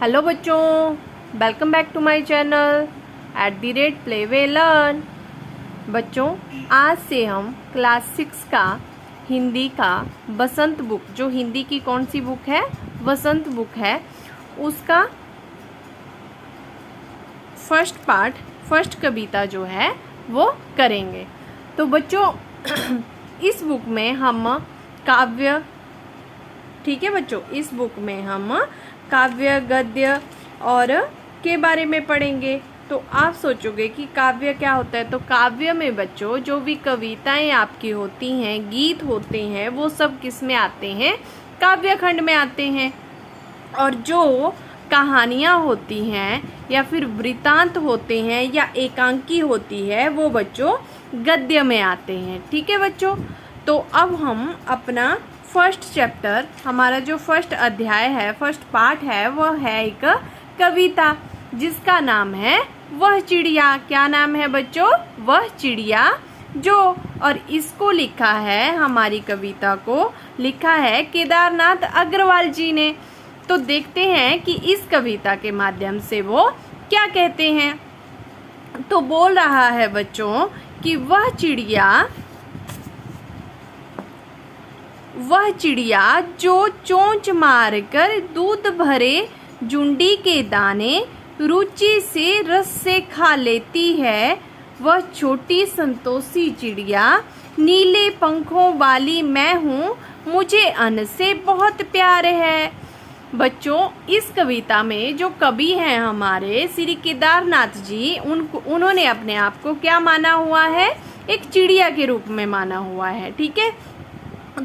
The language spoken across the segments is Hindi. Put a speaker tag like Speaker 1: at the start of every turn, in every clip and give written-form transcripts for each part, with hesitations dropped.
Speaker 1: हेलो बच्चों, welcome back to my channel @play way learn. बच्चों, आज से हम क्लास 6 का हिंदी का बसंत बुक, जो हिंदी की कौन सी बुक है, बसंत बुक है, उसका फर्स्ट पार्ट, फर्स्ट कविता जो है वो करेंगे। तो बच्चों इस बुक में हम काव्य, ठीक है बच्चों, इस बुक में हम काव्य, गद्य और के बारे में पढ़ेंगे। तो आप सोचोगे कि काव्य क्या होता है। तो काव्य में बच्चों जो भी कविताएं आपकी होती हैं, गीत होते हैं, वो सब किस में आते हैं, काव्य खंड में आते हैं। और जो कहानियाँ होती हैं या फिर वृत्तांत होते हैं या एकांकी होती है, वो बच्चों गद्य में आते हैं। ठीक है बच्चों। तो अब हम अपना फर्स्ट चैप्टर, हमारा जो फर्स्ट अध्याय है, फर्स्ट पार्ट है, वह है एक कविता जिसका नाम है वह चिड़िया। क्या नाम है बच्चों? वह चिड़िया जो। और इसको लिखा है, हमारी कविता को लिखा है केदारनाथ अग्रवाल जी ने। तो देखते हैं कि इस कविता के माध्यम से वो क्या कहते हैं। तो बोल रहा है बच्चों कि वह चिड़िया जो चोंच मारकर दूध भरे जुंडी के दाने रुचि से रस से खा लेती है, वह छोटी संतोषी चिड़िया नीले पंखों वाली मैं हूँ, मुझे अन्न से बहुत प्यार है। बच्चों, इस कविता में जो कवि हैं हमारे श्री केदारनाथ जी, उन्होंने अपने आप को क्या माना हुआ है? एक चिड़िया के रूप में माना हुआ है। ठीक है।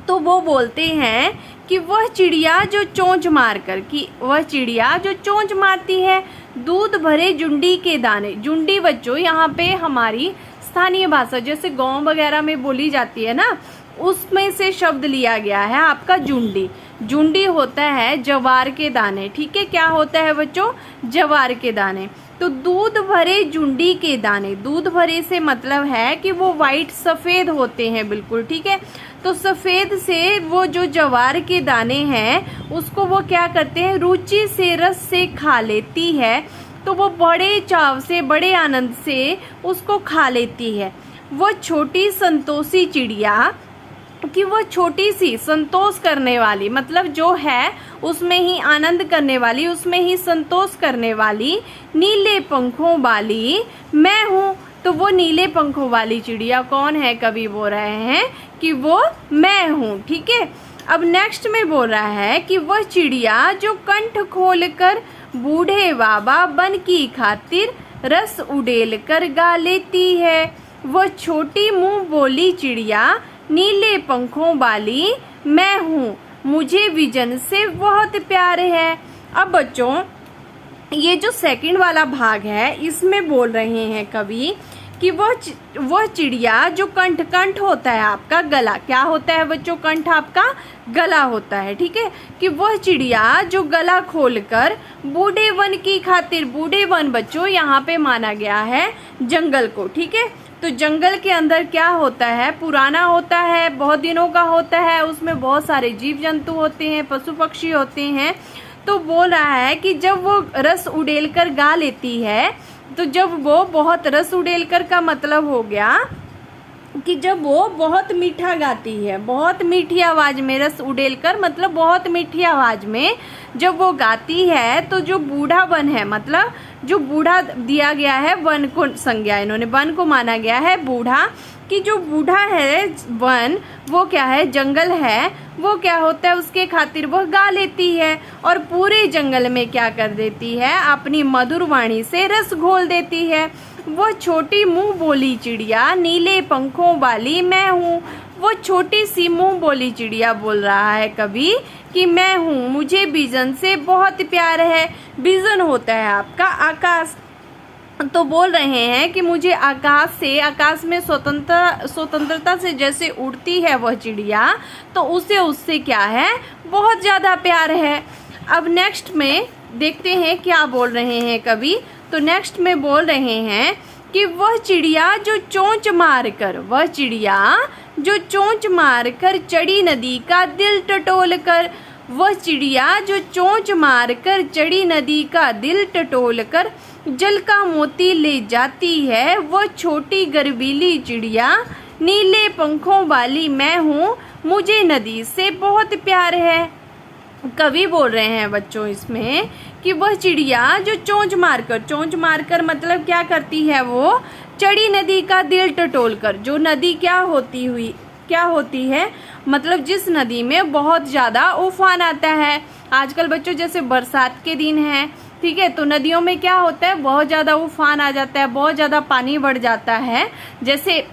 Speaker 1: तो वो बोलते हैं कि वह चिड़िया जो चोंच मारकर, कि वह चिड़िया जो चोंच मारती है दूध भरे जुंडी के दाने। जुंडी बच्चों यहाँ पे हमारी स्थानीय भाषा जैसे गांव वगैरह में बोली जाती है ना, उसमें से शब्द लिया गया है आपका जुंडी। जुंडी होता है जवार के दाने। ठीक है। क्या होता है बच्चों? जवार के दाने। तो दूध भरे जुंडी के दाने, दूध भरे से मतलब है कि वो वाइट, सफेद होते हैं बिल्कुल। ठीक है। तो सफेद से वो जो जवार के दाने हैं उसको वो क्या करते हैं? रुचि से, रस से खा लेती है। तो वो बड़े चाव से, बड़े आनंद से उसको खा लेती है। वो छोटी संतोषी चिड़िया, कि वो छोटी सी संतोष करने वाली, मतलब जो है उसमें ही आनंद करने वाली, उसमें ही संतोष करने वाली नीले पंखों वाली मैं हूँ। तो वो नीले पंखों वाली चिड़िया कौन है? कवि बोल रहे हैं कि वो मैं हूँ। ठीक है। अब नेक्स्ट में बोल रहा है कि वह चिड़िया जो कंठ खोलकर बूढ़े बाबा बन की खातिर रस उड़ेल कर गा लेती है, वह छोटी मुंह बोली चिड़िया नीले पंखों वाली मैं हूँ, मुझे विजन से बहुत प्यार है। अब बच्चों, ये जो सेकंड वाला भाग है, इसमें बोल रहे हैं कवि कि वह चिड़िया जो कंठ होता है आपका गला। क्या होता है बच्चों? कंठ आपका गला होता है। ठीक है। कि वह चिड़िया जो गला खोलकर बूढ़े वन की खातिर, बूढ़े वन बच्चों यहाँ पे माना गया है जंगल को। ठीक है। तो जंगल के अंदर क्या होता है? पुराना होता है, बहुत दिनों का होता है, उसमें बहुत सारे जीव जंतु होते हैं, पशु पक्षी होते हैं। तो बोल रहा है कि जब वो रस उड़ेल कर गा लेती है, तो जब वो बहुत, रस उड़ेल कर का मतलब हो गया कि जब वो बहुत मीठा गाती है, बहुत मीठी आवाज में, रस उड़ेल कर मतलब बहुत मीठी आवाज में जब वो गाती है, तो जो बूढ़ा वन है, मतलब जो बूढ़ा दिया गया है, वन को संज्ञा, इन्होंने वन को माना गया है बूढ़ा, कि जो बूढ़ा है वन, वो क्या है? जंगल है, वो क्या होता है? उसके खातिर वह गा लेती है और पूरे जंगल में क्या कर देती है? अपनी मधुर वाणी से रस घोल देती है। वो छोटी मुंह बोली चिड़िया नीले पंखों वाली मैं हूँ, वो छोटी सी मुंह बोली चिड़िया बोल रहा है कवि कि मैं हूँ, मुझे बिजन से बहुत प्यार है। बिजन होता है आपका आकाश। तो बोल रहे हैं कि मुझे आकाश से, आकाश में स्वतंत्रता से जैसे उड़ती है वह चिड़िया, तो उससे क्या है? बहुत ज़्यादा प्यार है। अब नेक्स्ट में देखते हैं क्या बोल रहे हैं कवि। तो नेक्स्ट में बोल रहे हैं कि वह चिड़िया जो चोंच मारकर, चढ़ी नदी का दिल टटोल कर, वह चिड़िया जो चोंच मारकर चढ़ी नदी का दिल टटोल कर जल का मोती ले जाती है, वह छोटी गर्वीली चिड़िया नीले पंखों वाली मैं हूँ, मुझे नदी से बहुत प्यार है। कवि बोल रहे हैं बच्चों इसमें कि वह चिड़िया जो चोंच मारकर मतलब क्या करती है, वो चढ़ी नदी का दिल टटोल कर। जो नदी क्या होती है मतलब जिस नदी में बहुत ज़्यादा उफान आता है। आजकल बच्चों जैसे बरसात के दिन है, ठीक है, तो नदियों में क्या होता है, बहुत ज़्यादा उफान आ जाता है, बहुत ज़्यादा पानी बढ़ जाता है। जैसे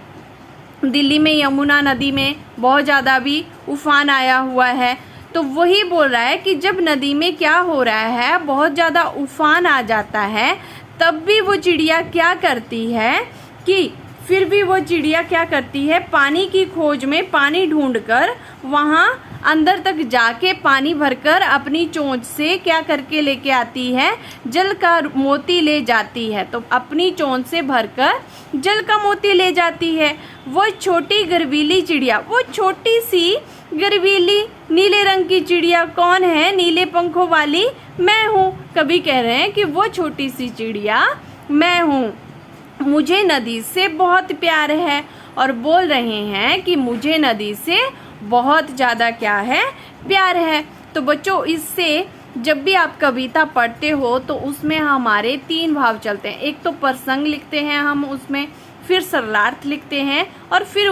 Speaker 1: दिल्ली में यमुना नदी में बहुत ज़्यादा भी उफान आया हुआ है। तो वही बोल रहा है कि जब नदी में क्या हो रहा है, बहुत ज़्यादा उफान आ जाता है, तब भी वो चिड़िया क्या करती है कि फिर भी वो चिड़िया क्या करती है, पानी की खोज में पानी ढूंढकर वहाँ अंदर तक जाके पानी भरकर अपनी चोंच से क्या करके लेके आती है, जल का मोती ले जाती है। तो अपनी चोंच से भरकर जल का मोती ले जाती है। वो छोटी गर्वीली चिड़िया, वो छोटी सी गर्वीली नीले रंग की चिड़िया कौन है, नीले पंखों वाली मैं हूँ। कवि कह रहे हैं कि वो छोटी सी चिड़िया मैं हूँ, मुझे नदी से बहुत प्यार है, और बोल रहे हैं कि मुझे नदी से बहुत ज़्यादा क्या है, प्यार है। तो बच्चों इससे जब भी आप कविता पढ़ते हो तो उसमें हमारे 3 भाव चलते हैं। एक तो प्रसंग लिखते हैं हम उसमें, फिर सरलार्थ लिखते हैं, और फिर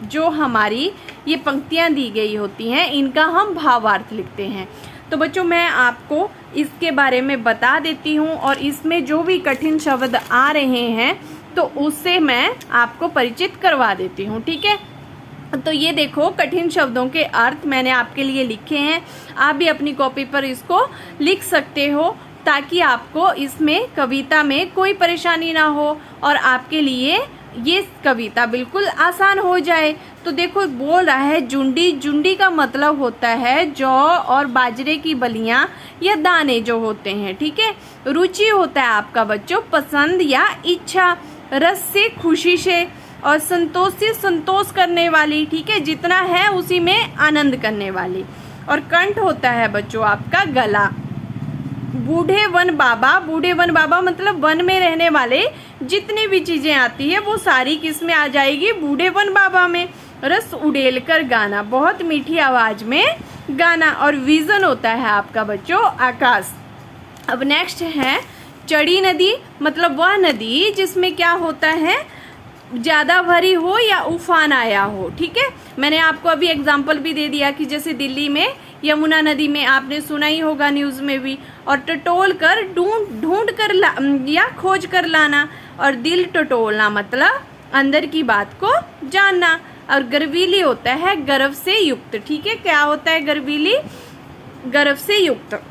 Speaker 1: जो हमारी ये पंक्तियाँ दी गई होती हैं इनका हम भावार्थ लिखते हैं। तो बच्चों मैं आपको इसके बारे में बता देती हूँ, और इसमें जो भी कठिन शब्द आ रहे हैं तो उससे मैं आपको परिचित करवा देती हूँ, ठीक है। तो ये देखो कठिन शब्दों के अर्थ मैंने आपके लिए लिखे हैं, आप भी अपनी कॉपी पर इसको लिख सकते हो ताकि आपको इसमें कविता में कोई परेशानी ना हो और आपके लिए ये कविता बिल्कुल आसान हो जाए। तो देखो बोल रहा है जुंडी, जुंडी का मतलब होता है जौ और बाजरे की बलियां या दाने जो होते हैं, ठीक है। रुचि होता है आपका बच्चों पसंद या इच्छा, रस से खुशी से, और संतोष से संतोष करने वाली, ठीक है, जितना है उसी में आनंद करने वाली। और कंठ होता है बच्चों आपका गला। बूढ़े वन बाबा, बूढ़े वन बाबा मतलब वन में रहने वाले जितनी भी चीजें आती है वो सारी किस में आ जाएगी, बूढ़े वन बाबा में। रस उड़ेल कर गाना, बहुत मीठी आवाज में गाना। और विजन होता है आपका बच्चों आकाश। अब नेक्स्ट है चढ़ी नदी, मतलब वह नदी जिसमें क्या होता है, ज़्यादा भरी हो या उफान आया हो, ठीक है। मैंने आपको अभी एग्जाम्पल भी दे दिया कि जैसे दिल्ली में यमुना नदी में आपने सुना ही होगा न्यूज़ में भी। और टटोल कर ढूंढ कर या खोज कर लाना, और दिल टटोलना मतलब अंदर की बात को जानना। और गर्वीली होता है गर्व से युक्त, ठीक है। क्या होता है गर्वीली, गर्व से युक्त।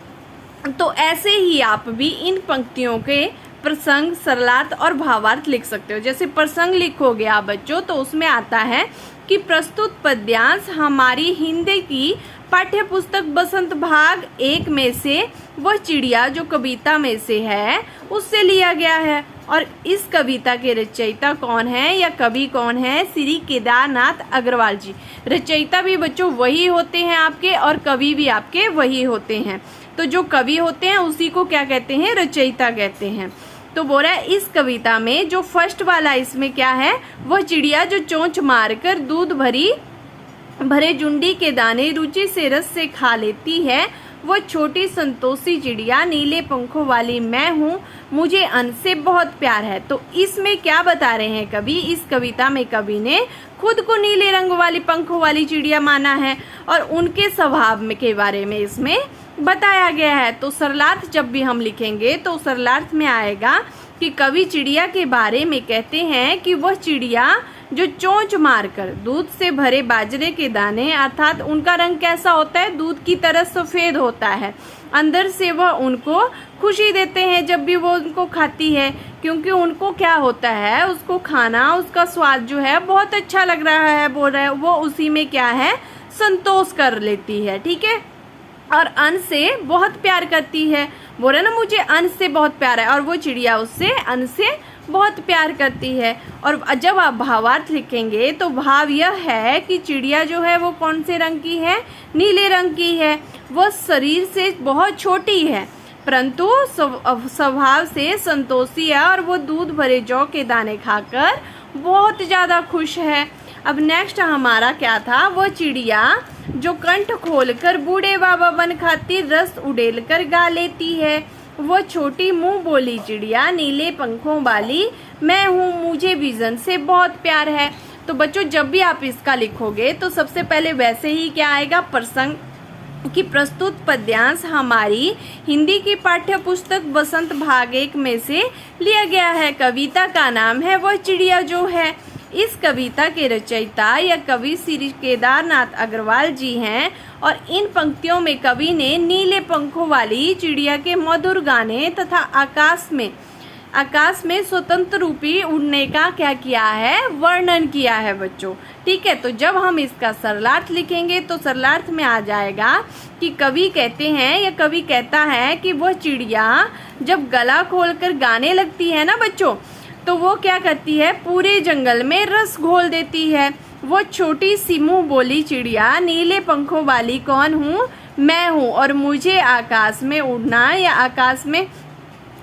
Speaker 1: तो ऐसे ही आप भी इन पंक्तियों के प्रसंग, सरलार्थ और भावार्थ लिख सकते हो। जैसे प्रसंग लिखोगे आप बच्चों तो उसमें आता है कि प्रस्तुत पद्यांश हमारी हिंदी की पाठ्य पुस्तक बसंत भाग 1 में से वह चिड़िया जो कविता में से है उससे लिया गया है। और इस कविता के रचयिता कौन है या कवि कौन है, श्री केदारनाथ अग्रवाल जी। रचयिता भी बच्चों वही होते हैं आपके, और कवि भी आपके वही होते हैं। तो जो कवि होते हैं उसी को क्या कहते हैं, रचयिता कहते हैं। तो बोल रहा है इस कविता में जो फर्स्ट वाला इसमें क्या है, वह चिड़िया जो चोंच मारकर दूध भरे जुंडी के दाने रुचि से रस से खा लेती है, वह छोटी संतोषी चिड़िया नीले पंखों वाली मैं हूँ, मुझे अन्न से बहुत प्यार है। तो इसमें क्या बता रहे हैं कवि, इस कविता में कवि ने खुद को नीले रंग वाली पंखों वाली चिड़िया माना है और उनके स्वभाव में के बारे में इसमें बताया गया है। तो सरलार्थ जब भी हम लिखेंगे तो सरलार्थ में आएगा कि कवि चिड़िया के बारे में कहते हैं कि वह चिड़िया जो चोंच मारकर दूध से भरे बाजरे के दाने, अर्थात उनका रंग कैसा होता है, दूध की तरह सफ़ेद होता है, अंदर से वह उनको खुशी देते हैं जब भी वो उनको खाती है, क्योंकि उनको क्या होता है, उसको खाना, उसका स्वाद जो है बहुत अच्छा लग रहा है, बोल रहा है वो उसी में क्या है, संतोष कर लेती है, ठीक है। और अन्न से बहुत प्यार करती है, बोल रहा ना मुझे अन्न से बहुत प्यार है, और वो चिड़िया उससे अन्न से बहुत प्यार करती है। और जब आप भावार्थ लिखेंगे तो भाव यह है कि चिड़िया जो है वो कौन से रंग की है, नीले रंग की है। वह शरीर से बहुत छोटी है परंतु स्वभाव से संतोषी है और वो दूध भरे जौ के दाने खाकर बहुत ज़्यादा खुश है। अब नेक्स्ट हमारा क्या था, वो चिड़िया जो कंठ खोलकर बूढ़े बाबा बन खातिर रस उड़ेल कर गा लेती है। वो छोटी मुंह बोली चिड़िया नीले पंखों वाली मैं हूँ, मुझे विजन से बहुत प्यार है। तो बच्चों जब भी आप इसका लिखोगे तो सबसे पहले वैसे ही क्या आएगा, प्रसंग की प्रस्तुत पद्यांश हमारी हिंदी की पाठ्य पुस्तक बसंत भाग 1 में से लिया गया है। कविता का नाम है वह चिड़िया जो है। इस कविता के रचयिता या कवि श्री केदारनाथ अग्रवाल जी हैं और इन पंक्तियों में कवि ने नीले पंखों वाली चिड़िया के मधुर गाने तथा आकाश में स्वतंत्र रूपी उड़ने का क्या किया है, वर्णन किया है बच्चों। ठीक है, तो जब हम इसका सरलार्थ लिखेंगे तो सरलार्थ में आ जाएगा कि कवि कहते हैं या कवि कहता है कि वह चिड़िया जब गला खोलकर गाने लगती है ना बच्चों, तो वो क्या करती है, पूरे जंगल में रस घोल देती है। वो छोटी सी मुंह बोली चिड़िया नीले पंखों वाली कौन हूँ, मैं हूँ, और मुझे आकाश में उड़ना या आकाश में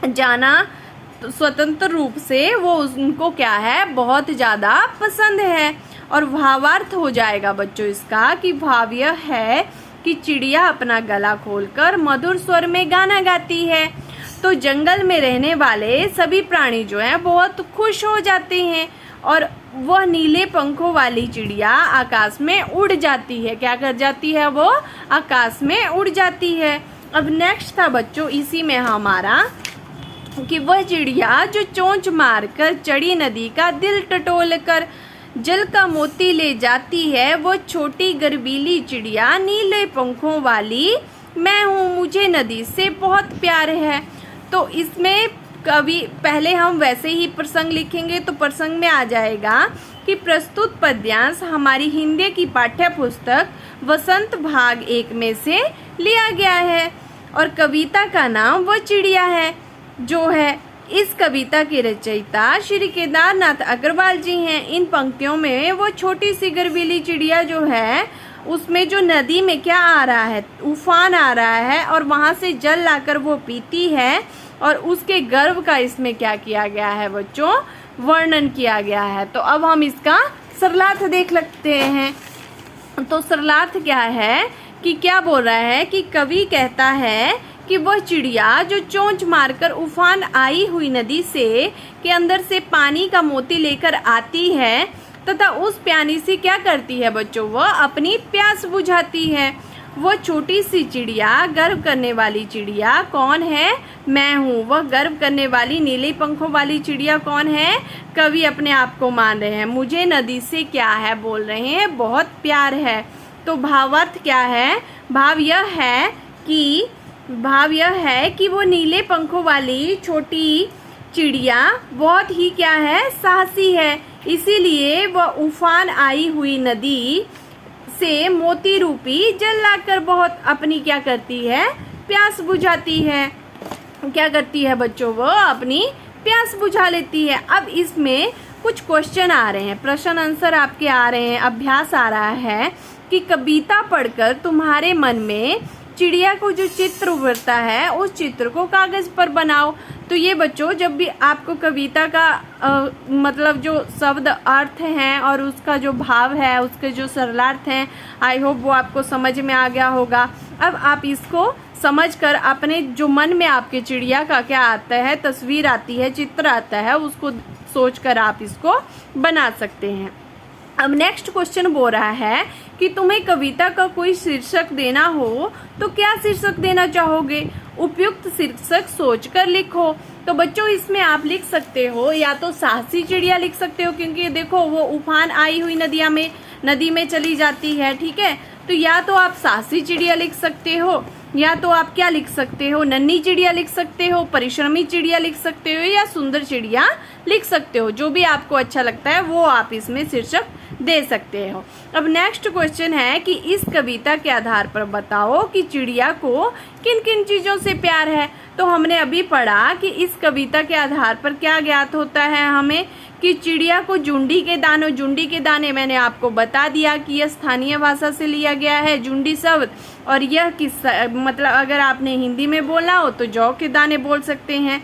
Speaker 1: जाना तो स्वतंत्र रूप से वो उनको क्या है, बहुत ज़्यादा पसंद है। और भावार्थ हो जाएगा बच्चों इसका कि भाव यह है कि चिड़िया अपना गला खोलकर मधुर स्वर में गाना गाती है तो जंगल में रहने वाले सभी प्राणी जो हैं बहुत खुश हो जाते हैं और वह नीले पंखों वाली चिड़िया आकाश में उड़ जाती है। क्या कर जाती है, वो आकाश में उड़ जाती है। अब नेक्स्ट था बच्चों इसी में हमारा कि वह चिड़िया जो चोंच मारकर चढ़ी नदी का दिल टटोल कर जल का मोती ले जाती है, वो छोटी गर्वीली चिड़िया नीले पंखों वाली मैं हूँ, मुझे नदी से बहुत प्यार है। तो इसमें कवि पहले हम वैसे ही प्रसंग लिखेंगे तो प्रसंग में आ जाएगा कि प्रस्तुत पद्यांश हमारी हिंदी की पाठ्य पुस्तक बसंत भाग 1 में से लिया गया है और कविता का नाम वह चिड़िया है जो है। इस कविता के रचयिता श्री केदारनाथ अग्रवाल जी हैं। इन पंक्तियों में वो छोटी सी गर्वीली चिड़िया जो है उसमें जो नदी में क्या आ रहा है, उफान आ रहा है और वहाँ से जल लाकर वो पीती है और उसके गर्व का इसमें क्या किया गया है बच्चों, वर्णन किया गया है। तो अब हम इसका सरलार्थ देख लेते हैं। तो सरलार्थ क्या है कि क्या बोल रहा है कि कवि कहता है कि वह चिड़िया जो चोंच मारकर उफान आई हुई नदी से के अंदर से पानी का मोती लेकर आती है तथा उस पानी से क्या करती है बच्चों, वह अपनी प्यास बुझाती है। वह छोटी सी चिड़िया गर्व करने वाली चिड़िया कौन है, मैं हूँ। वह गर्व करने वाली नीले पंखों वाली चिड़िया कौन है, कवि अपने आप को मान रहे हैं। मुझे नदी से क्या है बोल रहे हैं, बहुत प्यार है। तो भावार्थ क्या है, भाव यह है कि वो नीले पंखों वाली छोटी चिड़िया बहुत ही क्या है, साहसी है, इसीलिए वह उफान आई हुई नदी से मोती रूपी जल लाकर बहुत अपनी क्या करती है, प्यास बुझाती है। क्या करती है बच्चों, वो अपनी प्यास बुझा लेती है। अब इसमें कुछ क्वेश्चन आ रहे हैं, प्रश्न आंसर आपके आ रहे हैं, अभ्यास आ रहा है कि कविता पढ़कर तुम्हारे मन में चिड़िया को जो चित्र उभरता है उस चित्र को कागज पर बनाओ। तो ये बच्चों जब भी आपको कविता का मतलब जो शब्द अर्थ हैं और उसका जो भाव है उसके जो सरलार्थ हैं, आई होप वो आपको समझ में आ गया होगा। अब आप इसको समझकर अपने जो मन में आपके चिड़िया का क्या आता है, तस्वीर आती है, चित्र आता है, उसको सोचकर आप इसको बना सकते हैं। अब नेक्स्ट क्वेश्चन बोल रहा है कि तुम्हें कविता का कोई शीर्षक देना हो तो क्या शीर्षक देना चाहोगे, उपयुक्त शीर्षक सोचकर लिखो। तो बच्चों इसमें आप लिख सकते हो या तो साहसी चिड़िया लिख सकते हो क्योंकि देखो वो उफान आई हुई नदी में चली जाती है, ठीक है। तो या तो आप साहसी चिड़िया लिख सकते हो या तो आप क्या लिख सकते हो, नन्ही चिड़िया लिख सकते हो, परिश्रमी चिड़िया लिख सकते हो या सुंदर चिड़िया लिख सकते हो। जो भी आपको अच्छा लगता है वो आप इसमें शीर्षक दे सकते हो। अब नेक्स्ट क्वेश्चन है कि इस कविता के आधार पर बताओ कि चिड़िया को किन किन चीज़ों से प्यार है। तो हमने अभी पढ़ा कि इस कविता के आधार पर क्या ज्ञात होता है हमें कि चिड़िया को जुंडी के दाने मैंने आपको बता दिया कि यह स्थानीय भाषा से लिया गया है जुंडी शब्द, और यह किस मतलब अगर आपने हिंदी में बोलना हो तो जौ के दाने बोल सकते हैं।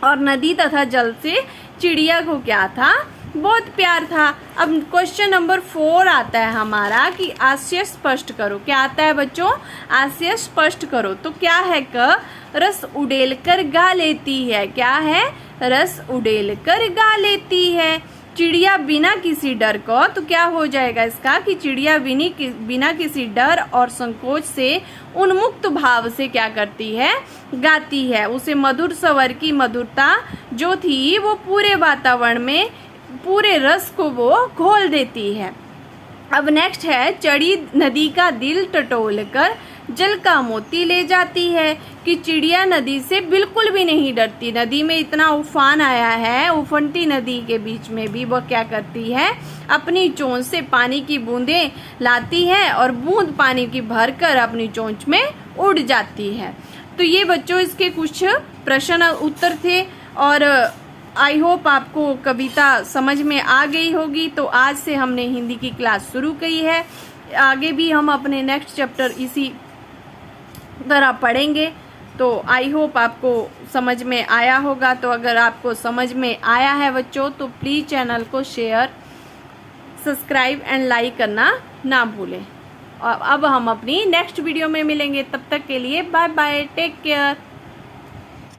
Speaker 1: और नदी तथा जल से चिड़िया को क्या था, बहुत प्यार था। अब क्वेश्चन नंबर 4 आता है हमारा कि आशय स्पष्ट करो। क्या आता है बच्चों, आशय स्पष्ट करो। तो क्या है क रस उड़ेल कर गा लेती है। क्या है, रस उड़ेल कर गा लेती है। चिड़िया बिना किसी डर को, तो क्या हो जाएगा इसका कि चिड़िया बिना किसी डर और संकोच से उन्मुक्त भाव से क्या करती है, गाती है। उसे मधुर स्वर की मधुरता जो थी वो पूरे वातावरण में पूरे रस को वो घोल देती है। अब नेक्स्ट है चढ़ी नदी का दिल टटोल कर जल का मोती ले जाती है कि चिड़िया नदी से बिल्कुल भी नहीं डरती। नदी में इतना उफान आया है, उफनती नदी के बीच में भी वह क्या करती है, अपनी चोंच से पानी की बूंदें लाती है और बूंद पानी की भरकर अपनी चोंच में उड़ जाती है। तो ये बच्चों इसके कुछ प्रश्न उत्तर थे और आई होप आपको कविता समझ में आ गई होगी। तो आज से हमने हिंदी की क्लास शुरू की है, आगे भी हम अपने नेक्स्ट चैप्टर इसी तरह पढ़ेंगे। तो आई होप आपको समझ में आया होगा। तो अगर आपको समझ में आया है बच्चों तो प्लीज़ चैनल को शेयर, सब्सक्राइब एंड लाइक करना ना भूलें। और अब हम अपनी नेक्स्ट वीडियो में मिलेंगे, तब तक के लिए बाय बाय, टेक केयर।